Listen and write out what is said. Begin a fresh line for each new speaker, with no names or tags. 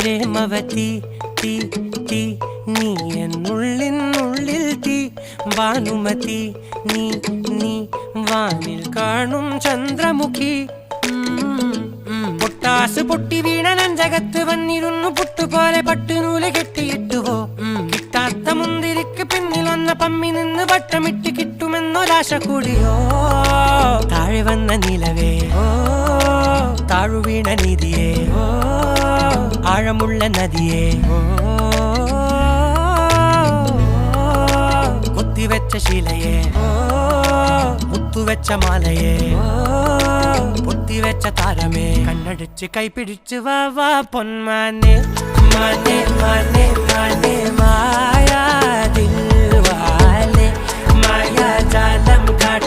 പ്രേമവതി തീ തീ നീ എന്നുള്ളിൽ തീ ഭാനുമതി നീ നീ വാനിൽ കാണും ചന്ദ്രമുഖി പൊട്ടാസ് പൊട്ടി വീണ നെഞ്ചകത്ത് വന്നിരുന്നു പുട്ടുപോലെ പട്ടുനൂല് കെട്ടിയിട്ടുവോ കിട്ടാത്ത മുന്തിരിക്ക് പിന്നിൽ വന്ന പമ്മി നിന്ന് വട്ടമിട്ട് കിട്ടുമെന്നൊരാശ കൂടിയോ താഴെ വന്ന നിലവേ താഴു വീണ നിധിയേ ആഴമുള്ള നദിയേ കൊത്തിവെച്ച ശിലയേ മുത്തുവെച്ച മാലയേ പൊത്തിവെച്ച താരമേ കണ്ണടിച്ച് കൈപിടിച്ച് വാ വാ പൊന്മാനെ മാനെ മാനെ മാനെ മായാ ദിൽവാലെ മായാ ജാലം കാട്ടി